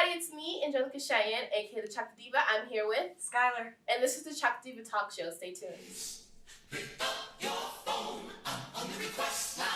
Hi, it's me, Angelica, Cheyenne, aka the Chocolate Diva. I'm here with Xkylar. And this is the Chocolate Diva Talk Show. Stay tuned. Pick up your phone, I'm on the request line.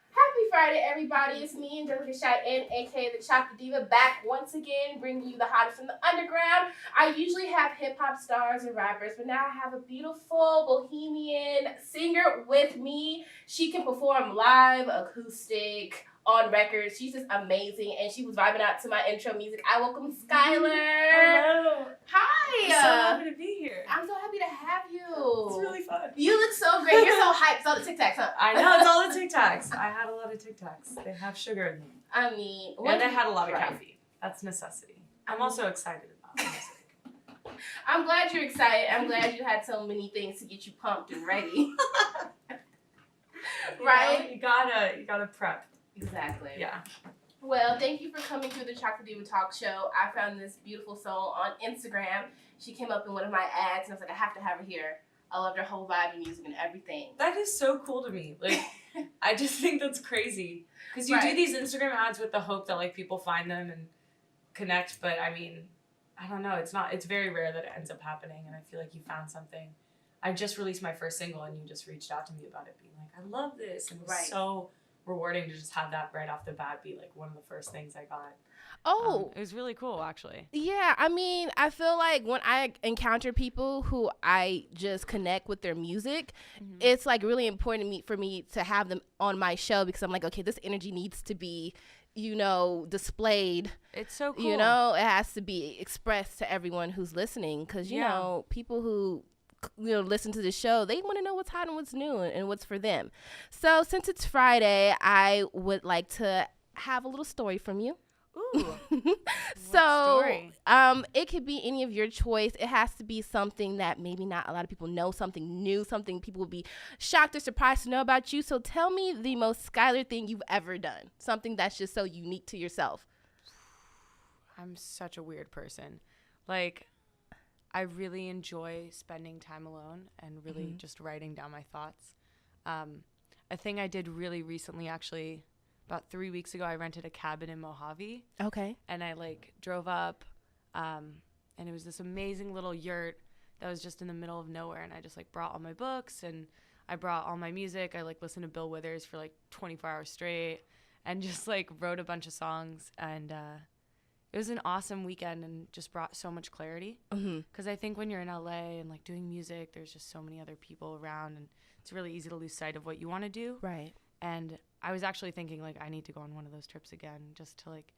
Happy Friday, everybody. It's me, Angelica, Cheyenne, aka the Chocolate Diva, back once again, bringing you the hottest from the underground. I usually have hip-hop stars and rappers, but now I have a beautiful Bohemian singer with me. She can perform live, acoustic, on records. She's just amazing, and she was vibing out to my intro music. I welcome Xkylar. Hello. Hi. I'm so happy to be here. I'm so happy to have you. It's really fun. You look so great. You're so hyped. It's all the TikToks, huh? I know, it's all the TikToks. I had a lot of TikToks. They have sugar in them. I mean, and I had a lot of caffeine. That's necessity. I'm also excited about music. I'm glad you're excited. I'm glad you had so many things to get you pumped and ready. Right? You gotta prep. Exactly. Yeah. Well, thank you for coming through the Chocolate Diva Talk Show. I found this beautiful soul on Instagram. She came up in one of my ads, and I was like, I have to have her here. I loved her whole vibe and music and everything. That is so cool to me. Like, I just think that's crazy. Because you do these Instagram ads with the hope that, like, people find them and connect. But, I mean, I don't know. It's very rare that it ends up happening. And I feel like you found something. I just released my first single, and you just reached out to me about it, being like, I love this. And it was so rewarding to just have that right off the bat be, like, one of the first things I got. Oh. It was really cool, actually. Yeah, I mean, I feel like when I encounter people who I just connect with their music, it's like really important for me to have them on my show, because I'm like, okay, this energy needs to be, displayed. It's so cool. It has to be expressed to everyone who's listening, because, you know, people who listen to the show, they want to know what's hot and what's new and what's for them. So since it's Friday, I would like to have a little story from you. Ooh. So, story? It could be any of your choice. It has to be something that maybe not a lot of people know, something new, something people would be shocked or surprised to know about you. So tell me the most Xkylar thing you've ever done, something that's just so unique to yourself. I'm such a weird person. Like, I really enjoy spending time alone and really just writing down my thoughts. A thing I did really recently, actually, about 3 weeks ago, I rented a cabin in Mojave. Okay. And I, like, drove up, and it was this amazing little yurt that was just in the middle of nowhere. And I just, like, brought all my books, and I brought all my music. I, like, listened to Bill Withers for, like, 24 hours straight and just, like, wrote a bunch of songs. And it was an awesome weekend and just brought so much clarity. Because I think when you're in LA and, like, doing music, there's just so many other people around, and it's really easy to lose sight of what you want to do. Right. And I was actually thinking, like, I need to go on one of those trips again just to, like,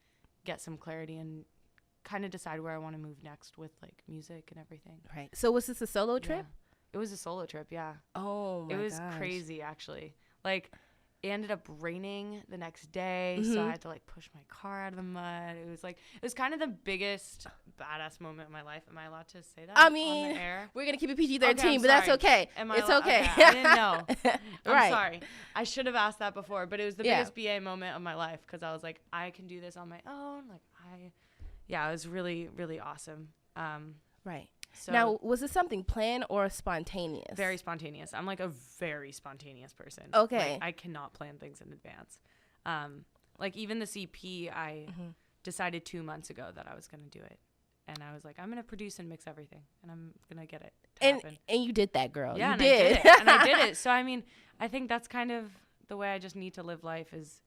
get some clarity and kind of decide where I want to move next with, like, music and everything. Right. So was this a solo trip? It was a solo trip, yeah. Oh, my gosh. It was crazy, actually. Like, it ended up raining the next day, so I had to, like, push my car out of the mud. It was kind of the biggest badass moment of my life. Am I allowed to say that on the air? We're going to keep it PG-13, Okay, but that's okay. It's okay. I didn't know. I'm sorry. I should have asked that before, but it was the biggest BA moment of my life, because I was like, I can do this on my own. Like, it was really, really awesome. Right. So now, was this something planned or spontaneous? Very spontaneous. I'm like a very spontaneous person. Okay. Like, I cannot plan things in advance. Like, even the CP, I decided 2 months ago that I was going to do it. And I was like, I'm going to produce and mix everything, and I'm going to get it to happen. And you did that, girl. Yeah, you and did. I did it. And I did it. So, I mean, I think that's kind of the way I just need to live life, is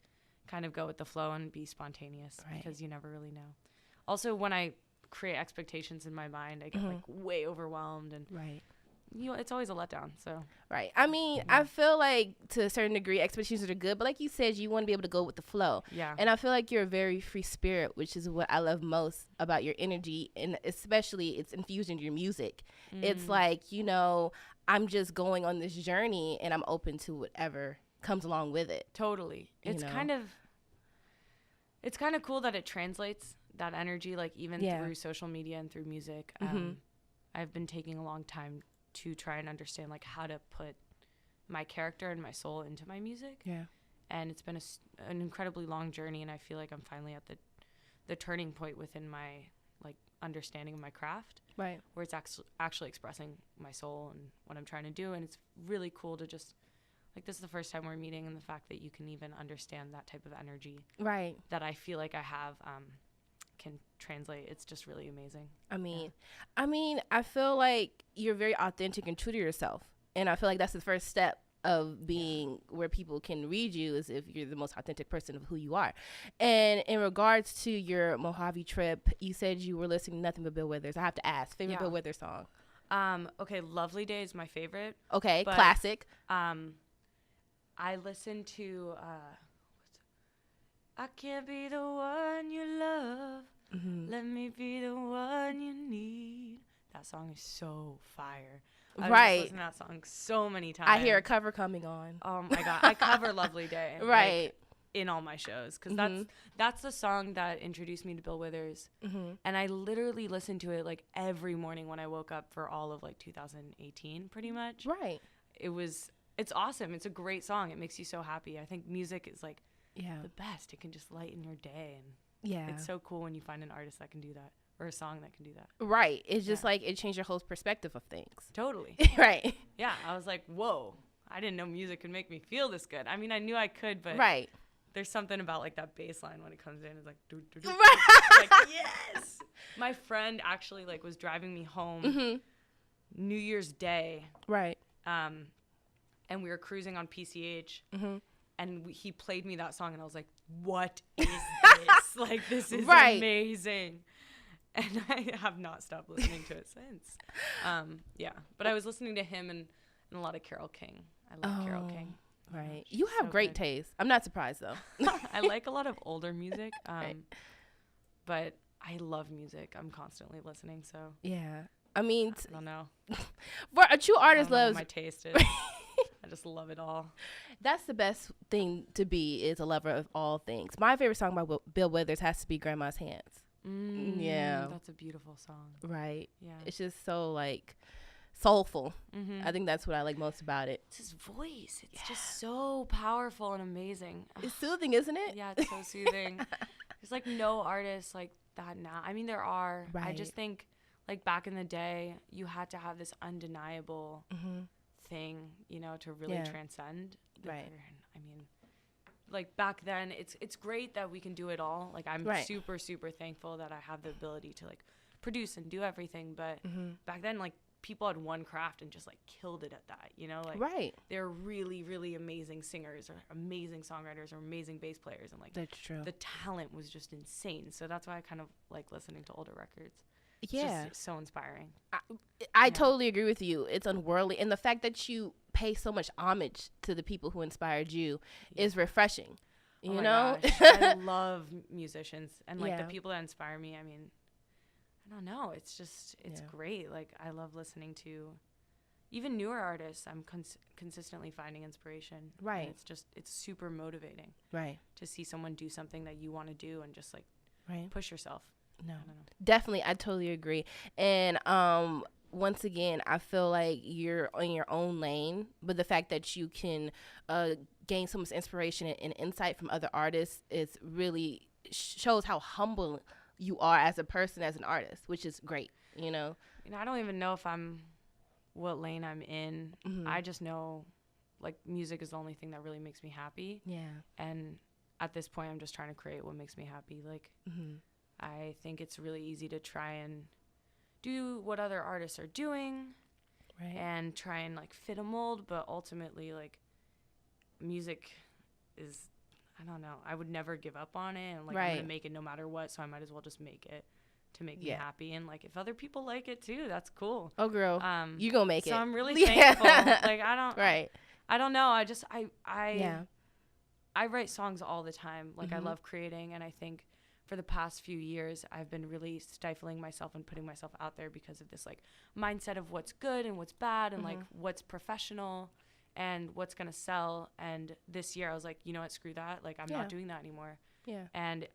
kind of go with the flow and be spontaneous, because you never really know. Also, when I create expectations in my mind, I get like way overwhelmed, and it's always a letdown. So I mean, I feel like to a certain degree expectations are good, but like you said, you want to be able to go with the flow. And I feel like you're a very free spirit, which is what I love most about your energy, and especially it's infused into your music. It's like, I'm just going on this journey, and I'm open to whatever comes along with it. Totally. It's kind of cool that it translates that energy, like, even through social media and through music. I've been taking a long time to try and understand, like, how to put my character and my soul into my music. And it's been an incredibly long journey, and I feel like I'm finally at the turning point within my, like, understanding of my craft, where it's actually expressing my soul and what I'm trying to do. And it's really cool to just like this is the first time we're meeting, and the fact that you can even understand that type of energy right, that I feel like I have can translate. It's just really amazing. I mean, I feel like you're very authentic and true to yourself, and I feel like that's the first step of being where people can read you, is if you're the most authentic person of who you are. And in regards to your Mojave trip, you said you were listening to nothing but Bill Withers. I have to ask, favorite Bill Withers song? Okay, Lovely Day is my favorite. Okay, classic. I listen to I can't be the one you love. Let me be the one you need. That song is so fire. I've listened to that song so many times. I hear a cover coming on. Oh my God. I cover Lovely Day. Right. Like, in all my shows. Because that's the song that introduced me to Bill Withers. And I literally listened to it like every morning when I woke up for all of like 2018 pretty much. Right. It's awesome. It's a great song. It makes you so happy. I think music is like the best. It can just lighten your day. And it's so cool when you find an artist that can do that. Or a song that can do that. Right. It's just like it changed your whole perspective of things. Totally. Right. Yeah. I was like, whoa, I didn't know music could make me feel this good. I mean, I knew I could, but there's something about like that bass line when it comes in. It's like, doo, doo, doo. Like, yes. My friend actually like was driving me home New Year's Day. Right. And we were cruising on PCH. And he played me that song, and I was like, what is this? Like, this is amazing. And I have not stopped listening to it since. But I was listening to him and a lot of Carole King. I love Carole King. Right. You have great taste. I'm not surprised, though. I like a lot of older music. But I love music. I'm constantly listening, so. Yeah. I mean. I don't know. For a true artist loves. My taste is. I just love it all. That's the best thing to be, is a lover of all things. My favorite song by Bill Withers has to be Grandma's Hands. Yeah. That's a beautiful song. Right. Yeah. It's just so like soulful. I think that's what I like most about it. It's his voice. It's just so powerful and amazing. It's soothing, isn't it? Yeah, it's so soothing. There's like no artists like that now. I mean, there are. Right. I just think like back in the day, you had to have this undeniable thing, you know, to really transcend. Right. I mean, like back then, it's great that we can do it all. Like I'm super, super thankful that I have the ability to like produce and do everything. But back then, like people had one craft and just like killed it at that, you know? Like they're really, really amazing singers or amazing songwriters or amazing bass players. And like that's true. The talent was just insane. So that's why I kind of like listening to older records. Yeah. It's just so inspiring. I totally agree with you. It's unworldly. And the fact that you pay so much homage to the people who inspired you is refreshing. You know? I love musicians. And, like, the people that inspire me, I mean, I don't know. It's just, it's great. Like, I love listening to even newer artists. I'm consistently finding inspiration. Right. And it's just, it's super motivating. Right. To see someone do something that you want to do and just, like, push yourself. No, definitely. I totally agree. And once again, I feel like you're on your own lane, but the fact that you can gain so much inspiration and insight from other artists is really shows how humble you are as a person, as an artist, which is great, you know? You know, I don't even know if what lane I'm in. I just know, like, music is the only thing that really makes me happy. Yeah. And at this point, I'm just trying to create what makes me happy. Like, I think it's really easy to try and do what other artists are doing and try and like fit a mold, but ultimately like music is, I don't know, I would never give up on it, and like I'm gonna make it no matter what, so I might as well just make it to make me happy. And like if other people like it too, that's cool. Oh girl, you gonna make it. So I'm really thankful. Like I don't know, I write songs all the time. Like I love creating, and I think for the past few years, I've been really stifling myself and putting myself out there because of this like mindset of what's good and what's bad and like what's professional and what's gonna sell. And this year I was like, you know what, screw that. Like I'm not doing that anymore. Yeah. And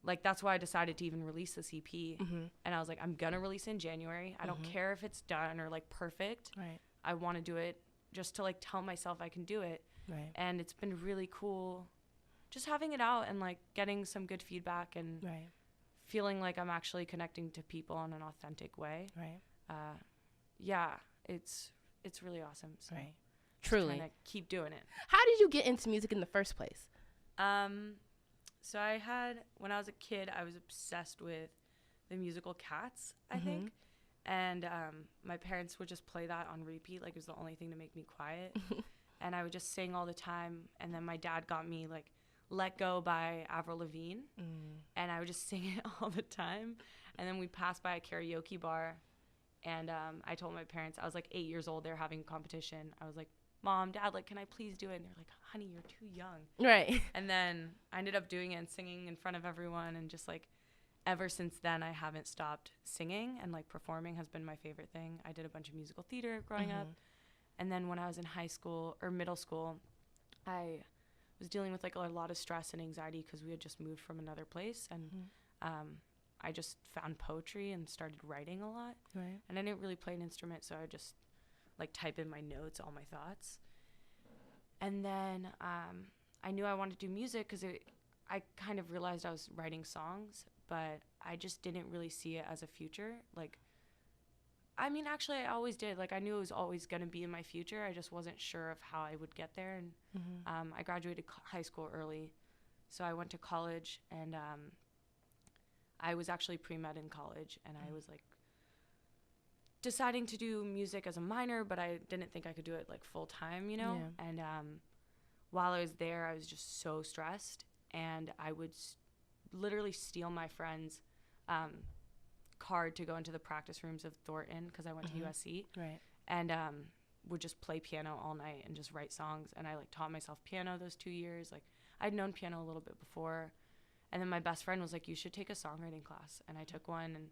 like that's why I decided to even release this EP. And I was like, I'm gonna release in January. I don't care if it's done or like perfect. Right. I want to do it just to like tell myself I can do it. Right. And it's been really cool just having it out and like getting some good feedback and feeling like I'm actually connecting to people in an authentic way. Right. Yeah, it's really awesome. So. Right. Truly. Trying to keep doing it. How did you get into music in the first place? So when I was a kid, I was obsessed with the musical Cats, I think. And my parents would just play that on repeat. Like, it was the only thing to make me quiet. And I would just sing all the time. And then my dad got me, like, Let Go by Avril Lavigne. And I would just sing it all the time. And then we passed by a karaoke bar. And I told my parents, I was, like, 8 years old. They were having a competition. I was like, Mom, Dad, like, can I please do it? And they're like, honey, you're too young. Right. And then I ended up doing it and singing in front of everyone. And just, like, ever since then, I haven't stopped singing. And, like, performing has been my favorite thing. I did a bunch of musical theater growing up. And then when I was in high school or middle school, I was dealing with, like, a lot of stress and anxiety because we had just moved from another place. And I just found poetry and started writing a lot. Right. And I didn't really play an instrument, so I just, like, type in my notes, all my thoughts. And then I knew I wanted to do music because I kind of realized I was writing songs, but I just didn't really see it as a future. Like, I mean, actually, I always did. Like, I knew it was always going to be in my future. I just wasn't sure of how I would get there. And I graduated high school early, so I went to college, and I was actually pre-med in college, and I was, like, deciding to do music as a minor, but I didn't think I could do it, like, full-time, you know? Yeah. And while I was there, I was just so stressed, and I would literally steal my friend's card to go into the practice rooms of Thornton because I went to USC. Right. And would just play piano all night and just write songs. And I, like, taught myself piano those 2 years. Like, I'd known piano a little bit before. And then my best friend was like, you should take a songwriting class. And I took one, and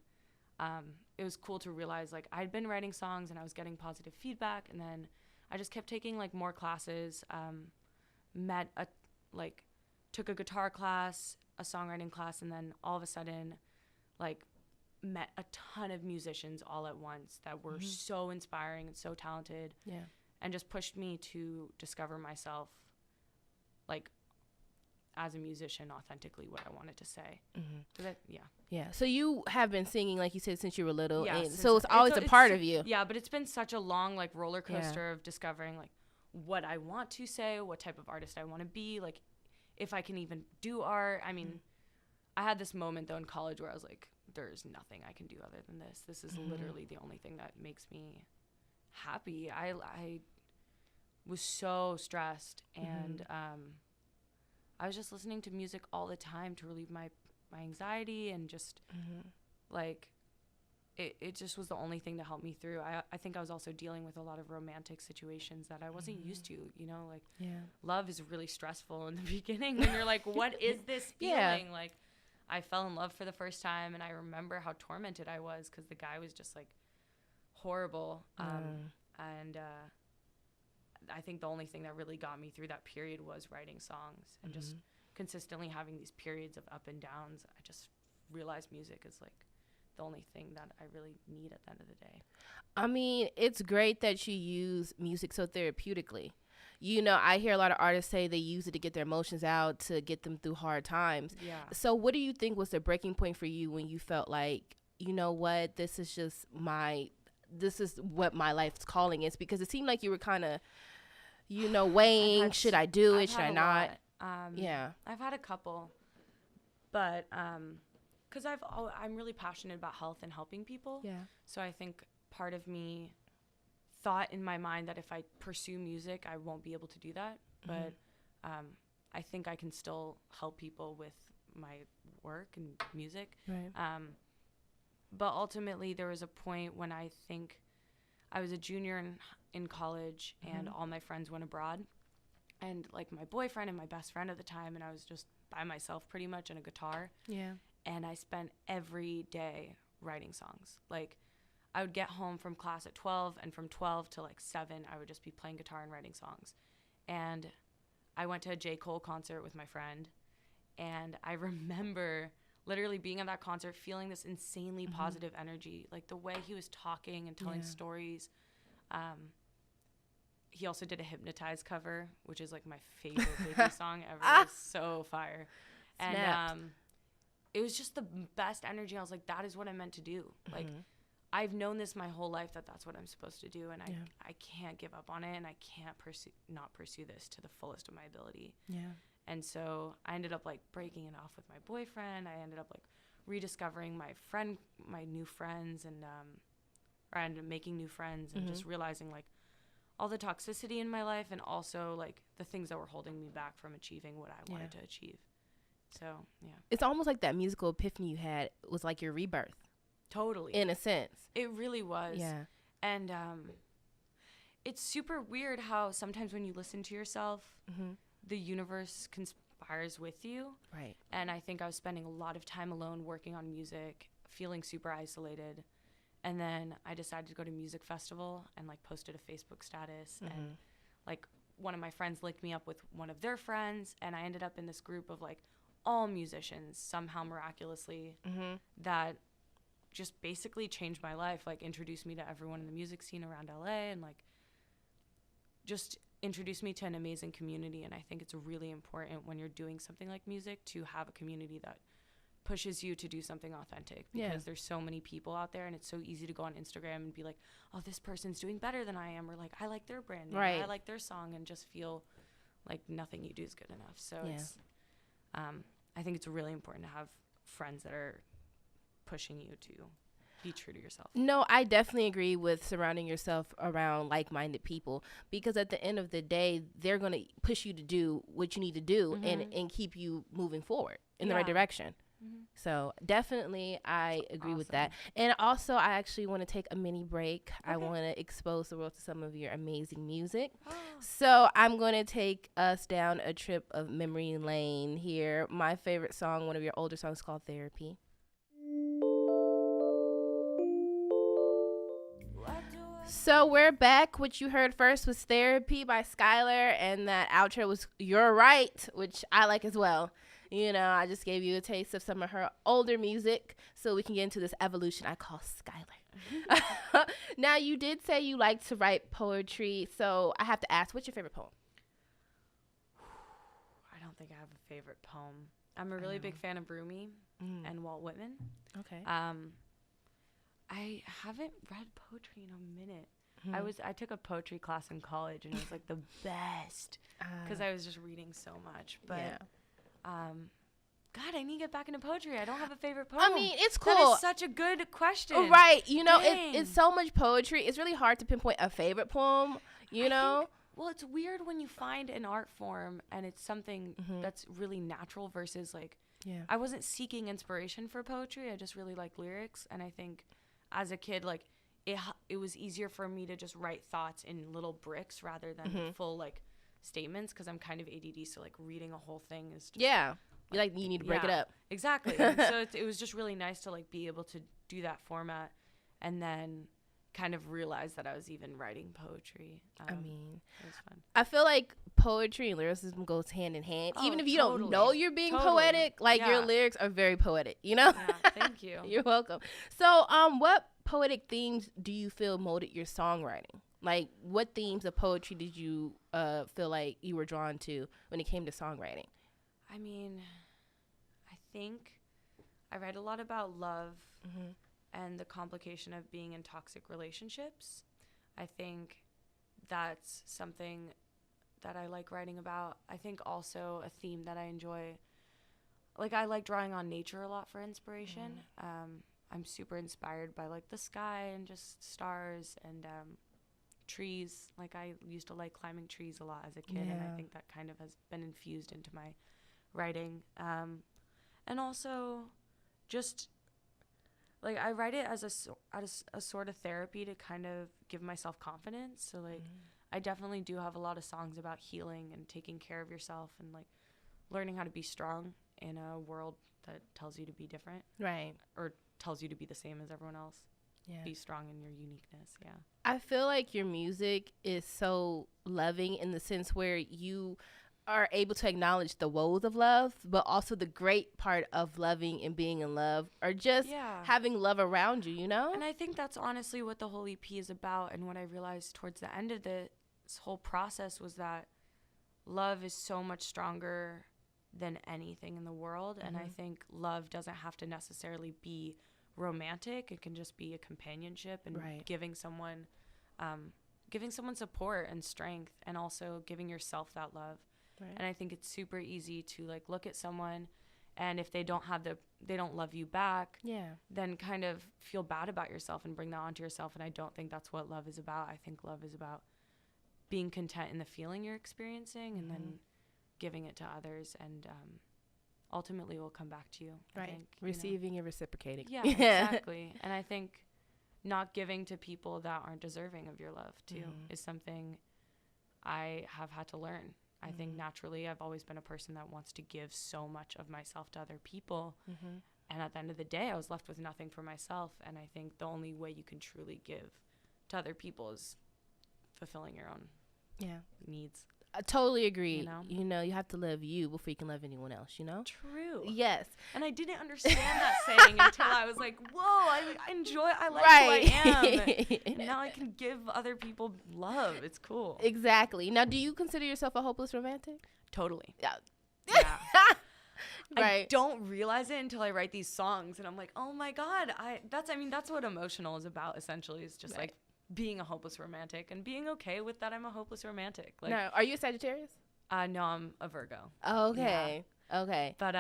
it was cool to realize, like, I'd been writing songs and I was getting positive feedback. And then I just kept taking, like, more classes, took a guitar class, a songwriting class, and then all of a sudden, like, met a ton of musicians all at once that were so inspiring and so talented. Yeah. And just pushed me to discover myself, like, as a musician, authentically what I wanted to say. Yeah. So you have been singing, like you said, since you were little. Yeah, and so it's always a part of you. Yeah, but it's been such a long, like, roller coaster of discovering, like, what I want to say, what type of artist I want to be, like, if I can even do art. I mean, I had this moment, though, in college where I was like, there's nothing I can do other than this. This is literally the only thing that makes me happy. I was so stressed, and I was just listening to music all the time to relieve my anxiety, and just like it just was the only thing to help me through. I think I was also dealing with a lot of romantic situations that I wasn't used to, you know, like love is really stressful in the beginning when you're like, what is this feeling? Like, I fell in love for the first time, and I remember how tormented I was because the guy was just, like, horrible. And I think the only thing that really got me through that period was writing songs and just consistently having these periods of up and downs. I just realized music is, like, the only thing that I really need at the end of the day. I mean, it's great that you use music so therapeutically. You know, I hear a lot of artists say they use it to get their emotions out, to get them through hard times. Yeah. So what do you think was the breaking point for you when you felt like, you know what, this is what my life's calling is? Because it seemed like you were kind of, you know, weighing, should I do it, should I not? I've had a couple, but because I'm really passionate about health and helping people. Yeah. So I think part of me thought in my mind that if I pursue music, I won't be able to do that. But I think I can still help people with my work and music. Right. But ultimately, there was a point when I think I was a junior in college, and all my friends went abroad. And, like, my boyfriend and my best friend at the time, and I was just by myself pretty much and a guitar. Yeah. And I spent every day writing songs. Like, I would get home from class at 12, and from 12 to, like, 7, I would just be playing guitar and writing songs. And I went to a J. Cole concert with my friend, and I remember literally being at that concert, feeling this insanely positive energy. Like, the way he was talking and telling stories. He also did a Hypnotize cover, which is, like, my favorite Biggie song ever. It's so fire. And it was just the best energy. I was like, that is what I meant to do. Like, I've known this my whole life that that's what I'm supposed to do, and I can't give up on it, and I can't not pursue this to the fullest of my ability. Yeah. And so I ended up like breaking it off with my boyfriend. I ended up like rediscovering my new friends, and or I ended up making new friends, and just realizing like all the toxicity in my life, and also like the things that were holding me back from achieving what I wanted to achieve. So, yeah. It's almost like that musical epiphany you had was like your rebirth. Totally. In a sense. It really was. Yeah. And it's super weird how sometimes when you listen to yourself, the universe conspires with you. Right. And I think I was spending a lot of time alone working on music, feeling super isolated. And then I decided to go to a music festival and like posted a Facebook status, and like one of my friends linked me up with one of their friends, and I ended up in this group of like all musicians somehow miraculously that just basically changed my life, like introduced me to everyone in the music scene around LA, and like just introduced me to an amazing community. And I think it's really important when you're doing something like music to have a community that pushes you to do something authentic, because there's so many people out there, and it's so easy to go on Instagram and be like, oh, this person's doing better than I am, or like I like their brand name, I like their song, and just feel like nothing you do is good enough. So it's I think it's really important to have friends that are pushing you to be true to yourself. No, I definitely agree with surrounding yourself around like-minded people, because at the end of the day, they're going to push you to do what you need to do and keep you moving forward in the right direction. So definitely I agree with that. And also I actually want to take a mini break. I want to expose the world to some of your amazing music. So I'm going to take us down a trip of memory lane here. My favorite song, one of your older songs, called Therapy. So we're back. What you heard first was Therapy by Xkylar, and that outro was You're Right, which I like as well. You know, I just gave you a taste of some of her older music so we can get into this evolution I call Xkylar. Now, you did say you like to write poetry, so I have to ask, what's your favorite poem? I don't think I have a favorite poem. I'm a really big fan of Rumi and Walt Whitman. Okay. I haven't read poetry in a minute. I took a poetry class in college, and it was like the best because I was just reading so much. But God, I need to get back into poetry. I don't have a favorite poem. I mean, it's cool. That is such a good question. Right. You know, it's so much poetry. It's really hard to pinpoint a favorite poem, you know? Well, it's weird when you find an art form and it's something that's really natural versus like, I wasn't seeking inspiration for poetry. I just really like lyrics. And I think as a kid, like it was easier for me to just write thoughts in little bricks rather than full like statements, because I'm kind of ADD. So like reading a whole thing is just you need to break it up. Exactly. And so it was just really nice to like be able to do that format, and then kind of realize that I was even writing poetry. I mean, it was fun. I feel like poetry and lyricism goes hand in hand. Even if you don't know you're being poetic, like your lyrics are very poetic, you know? Yeah, thank you. You're welcome. So, what poetic themes do you feel molded your songwriting? Like, what themes of poetry did you feel like you were drawn to when it came to songwriting? I mean, I think I write a lot about love and the complication of being in toxic relationships. I think that's something that I like writing about. I think also a theme that I enjoy, like I like drawing on nature a lot for inspiration. I'm super inspired by like the sky and just stars and trees. Like I used to like climbing trees a lot as a kid, and I think that kind of has been infused into my writing. And also just like I write it as a sort of therapy to kind of give myself confidence. So like I definitely do have a lot of songs about healing and taking care of yourself and like learning how to be strong in a world that tells you to be different. Right. Or tells you to be the same as everyone else. Yeah. Be strong in your uniqueness. Yeah. I feel like your music is so loving in the sense where you are able to acknowledge the woes of love, but also the great part of loving and being in love, or just having love around you, you know? And I think that's honestly what the whole EP is about. And what I realized towards the end of this whole process was that love is so much stronger than anything in the world. And I think love doesn't have to necessarily be romantic. It can just be a companionship and Right. giving someone support and strength, and also giving yourself that love. Right. And I think it's super easy to like look at someone, and if they don't love you back, then kind of feel bad about yourself and bring that onto yourself. And I don't think that's what love is about. I think love is about being content in the feeling you're experiencing, and then giving it to others, and ultimately will come back to you. Right. I think, Receiving and reciprocating. Yeah, exactly. And I think not giving to people that aren't deserving of your love too is something I have had to learn. I think naturally I've always been a person that wants to give so much of myself to other people. And at the end of the day, I was left with nothing for myself. And I think the only way you can truly give to other people is fulfilling your own needs. I totally agree. You know? You have to love you before you can love anyone else, True. Yes. And I didn't understand that saying until I was like, whoa, I like who I am. And now I can give other people love. It's cool. Exactly. Now, do you consider yourself a hopeless romantic? Totally. Yeah. I don't realize it until I write these songs, and I'm like, oh my God, that's what emotional is about, essentially, is just like being a hopeless romantic and being okay with that I'm a hopeless romantic. Like, now, are you a Sagittarius? No, I'm a Virgo. Okay. Yeah. Okay. But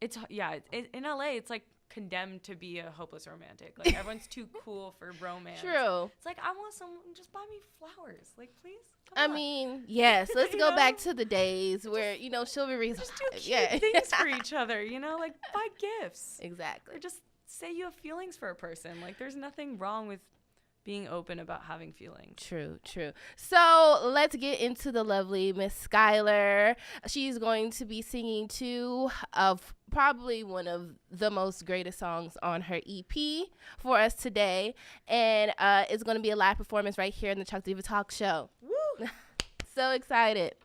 it's in LA, it's like condemned to be a hopeless romantic. Like, everyone's too cool for romance. True. It's like, I want someone, just buy me flowers. Like, please. I mean, yes. Let's go back to the days where, chivalry is just do cute things for each other, like buy gifts. Exactly. Or just say you have feelings for a person. Like, there's nothing wrong with being open about having feelings. True. So let's get into the lovely Miss Xkylar. She's going to be singing two of probably one of the most greatest songs on her EP for us today. And it's going to be a live performance right here in the Chocolate Diva Talk Show. Woo! So excited.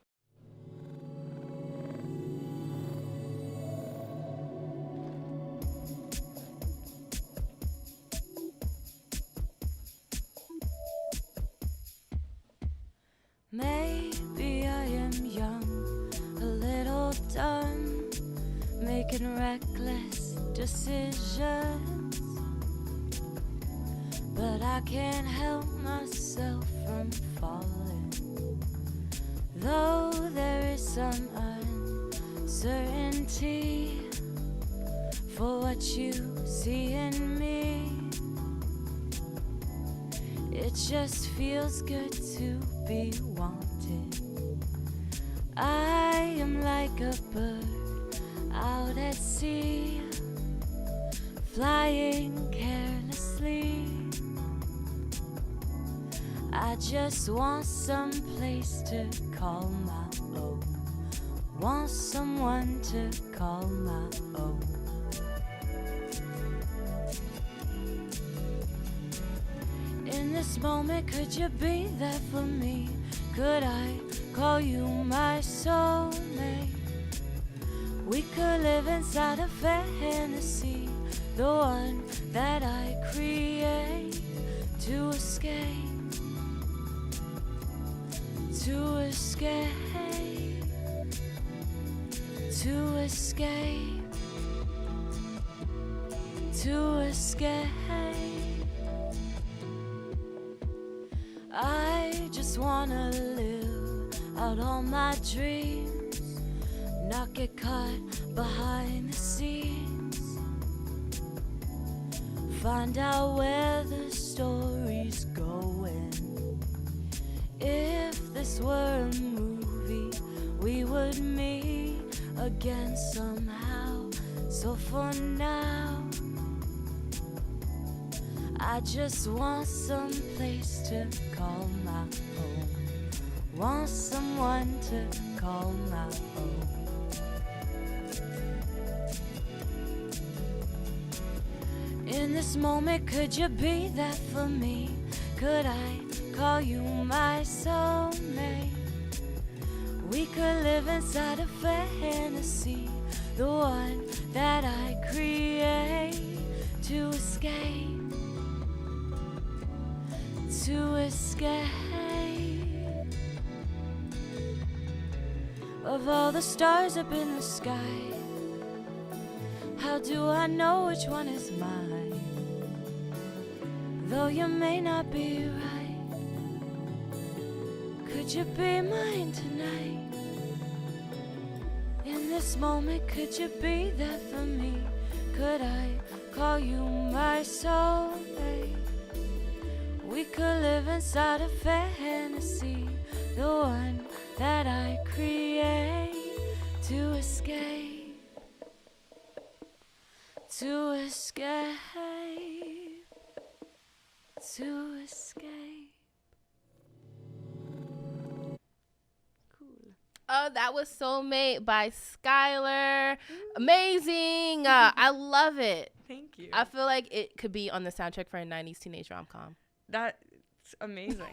Maybe I am young, a little dumb, making reckless decisions, but I can't help myself from falling, though there is some uncertainty for what you see in me. It just feels good to be wanted. I am like a bird out at sea, flying carelessly. I just want some place to call my own, want someone to call my own. In this moment, could you be there for me? Could I call you my soulmate? We could live inside a fantasy, the one that I create to escape, to escape, to escape, to escape. I just wanna live out all my dreams, not get caught behind the scenes, find out where the story's going. If this were a movie, we would meet again somehow. So for now, I just want some place to call my own, want someone to call my own. In this moment, could you be that for me? Could I call you my soulmate? We could live inside a fantasy, the one that I create to escape, to escape. Of all the stars up in the sky, How do I know which one is mine? Though you may not be right, could you be mine tonight? In this moment, could you be there for me? Could I call you my soulmate? We could live inside a fantasy, the one that I create to escape, to escape, to escape. Cool. Oh, that was Soulmate by Xkylar. Amazing. I love it. Thank you. I feel like it could be on the soundtrack for a 90s teenage rom-com. That's amazing.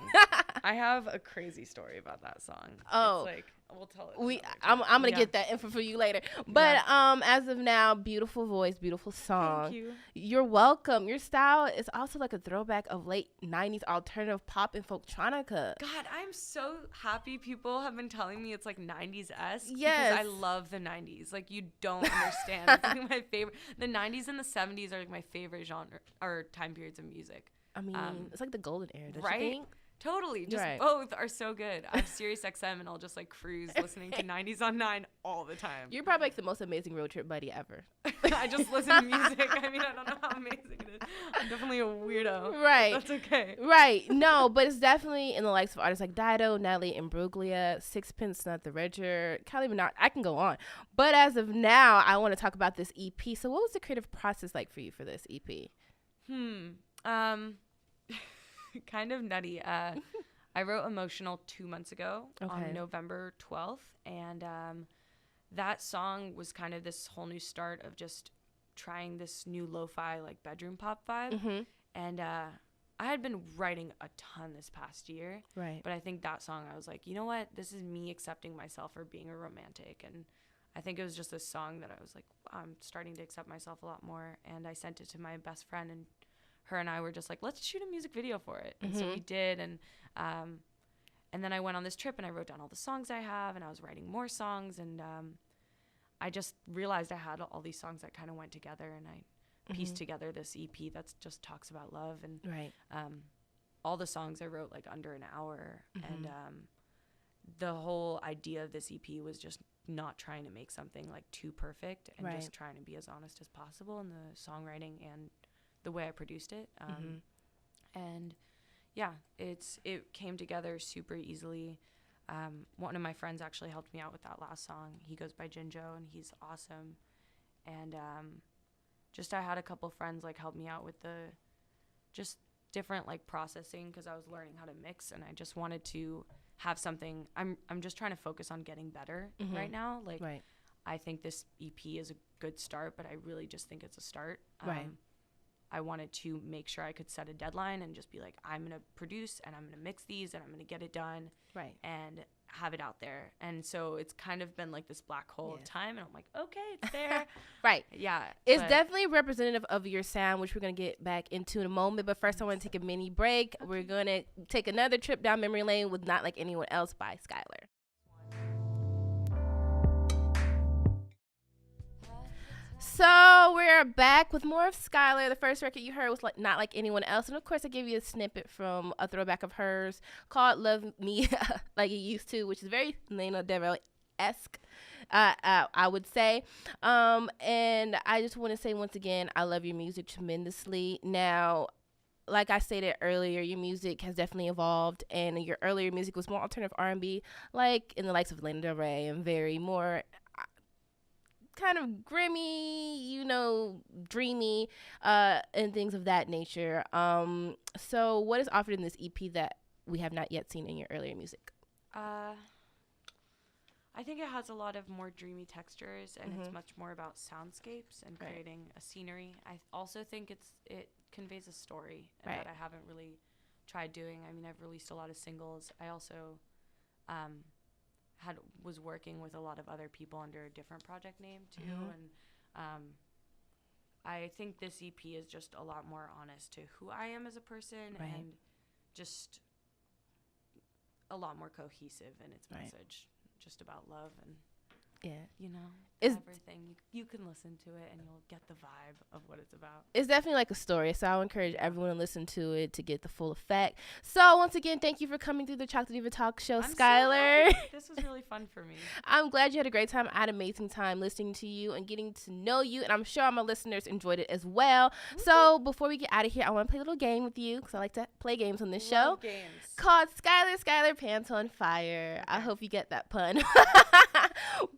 I have a crazy story about that song. Oh. It's like, we'll tell it. I'm gonna get that info for you later. But as of now, beautiful voice, beautiful song. Thank you. You're welcome. Your style is also like a throwback of late 90s alternative pop and folktronica. God, I'm so happy people have been telling me it's like 90s-esque. Yes. Because I love the 90s. Like, you don't understand. It's like my favorite. The 90s and the 70s are like my favorite genre or time periods of music. I mean, it's like the golden era, don't right? you think? Totally. Just both are so good. I have Sirius XM and I'll just like cruise listening to 90s on 9 all the time. You're probably like the most amazing road trip buddy ever. I just listen to music. I mean, I don't know how amazing it is. I'm definitely a weirdo. Right. That's okay. Right. No, but it's definitely in the likes of artists like Dido, Natalie Imbruglia, Sixpence Not the Richer, Kylie Minogue. I can go on. But as of now, I want to talk about this EP. So what was the creative process like for you for this EP? Kind of nutty. I wrote Emotional 2 months ago on November 12th. And that song was kind of this whole new start of just trying this new lo-fi, like bedroom pop vibe. Mm-hmm. And I had been writing a ton this past year. Right. But I think that song, I was like, you know what? This is me accepting myself for being a romantic. And I think it was just a song that I was like, I'm starting to accept myself a lot more. And I sent it to my best friend, and her and I were just like, let's shoot a music video for it. And so we did. And then I went on this trip and I wrote down all the songs I have, and I was writing more songs. And I just realized I had all these songs that kind of went together, and I pieced together this EP that just talks about love. And all the songs I wrote like under an hour. And the whole idea of this EP was just not trying to make something like too perfect, and just trying to be as honest as possible in the songwriting and the way I produced it. And yeah, it came together super easily. One of my friends actually helped me out with that last song. He goes by Jinjo, and he's awesome. And just I had a couple friends like help me out with the just different like processing, because I was learning how to mix, and I just wanted to have something. I'm just trying to focus on getting better right now. Like I think this EP is a good start, but I really just think it's a start. I wanted to make sure I could set a deadline and just be like, I'm going to produce and I'm going to mix these and I'm going to get it done and have it out there. And so it's kind of been like this black hole of time, and I'm like, okay, it's there. Yeah. It's definitely representative of your sound, which we're going to get back into in a moment. But first, I want to take a mini break. We're going to take another trip down memory lane with Not Like Anyone Else by Xkylar. So we're back with more of Xkylar. The first record you heard was like Not Like Anyone Else, and of course I gave you a snippet from a throwback of hers called Love Me Like You Used To, which is very Lena Del Rey-esque, I would say. And I just want to say once again, I love your music tremendously. Now, like I stated earlier, your music has definitely evolved, and your earlier music was more alternative R&B, like in the likes of Lana Del Rey, and very more kind of grimy, dreamy, and things of that nature. So what is offered in this EP that we have not yet seen in your earlier music? I think it has a lot of more dreamy textures, and it's much more about soundscapes and creating a scenery. I also think it conveys a story that I haven't really tried doing. I mean, I've released a lot of singles. I also was working with a lot of other people under a different project name too, and I think this EP is just a lot more honest to who I am as a person, and just a lot more cohesive in its message, just about love and it's everything you can listen to it and you'll get the vibe of what it's about. It's definitely like a story, so I'll encourage everyone to listen to it to get the full effect. So once again, thank you for coming through the Chocolate Diva Talk Show, Xkylar. This was really fun for me. I'm glad you had a great time. I had an amazing time listening to you and getting to know you, and I'm sure all my listeners enjoyed it as well. Mm-hmm. So before we get out of here, I want to play a little game with you because I like to play games on this show. Games. Called Xkylar Pants on Fire. Okay. I hope you get that pun.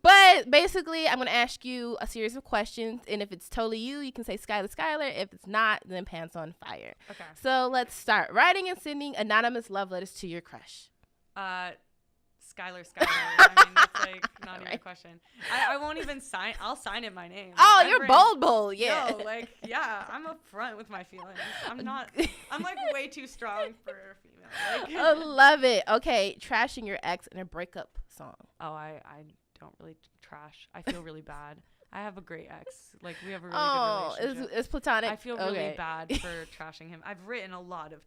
But basically, I'm going to ask you a series of questions, and if it's totally you, you can say Xkylar. If it's not, then Pants on Fire. Okay. So let's start. Writing and sending anonymous love letters to your crush. Xkylar. I mean, that's like not even a question. I won't even sign. I'll sign it my name. Oh, you're bold. Yeah. No, like, yeah, I'm upfront with my feelings. I'm like way too strong for a female. Like, I love it. Okay, trashing your ex in a breakup song. Oh, I don't really trash. I feel really bad. I have a great ex. Like, we have a really good relationship. It's platonic. I feel really bad for trashing him. I've written a lot of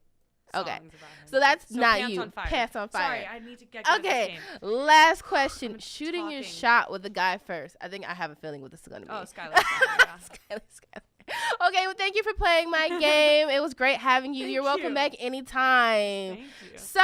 songs about him. So that's not Pants you. On Fire. Pants on Fire. Sorry, I need to get good at this game. Last question. Shooting your shot with the guy first. I think I have a feeling what this is going to be. Oh, Xkylar. Yeah. Xkylar. Okay, well, thank you for playing my game. It was great having you. You're welcome back anytime. Thank you. So,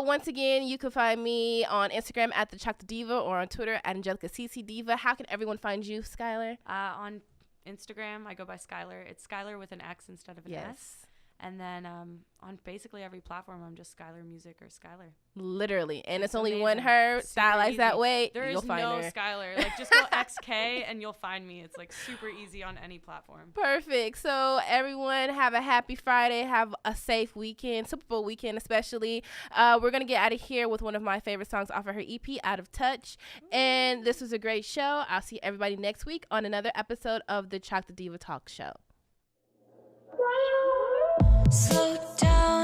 once again, you can find me on Instagram at the Chocolate Diva or on Twitter at Angelica CC Diva. How can everyone find you, Xkylar? On Instagram, I go by Xkylar. It's Xkylar with an X instead of an S. And then on basically every platform, I'm just Xkylar Music or Xkylar. Literally. And it's only one her, stylized that way. You'll find her. There is no Xkylar. Like, just go XK and you'll find me. It's, like, super easy on any platform. Perfect. So, everyone, have a happy Friday. Have a safe weekend, Super Bowl weekend especially. We're going to get out of here with one of my favorite songs off of her EP, Out of Touch. And this was a great show. I'll see everybody next week on another episode of the Chocolate Diva Talk Show. Slow down.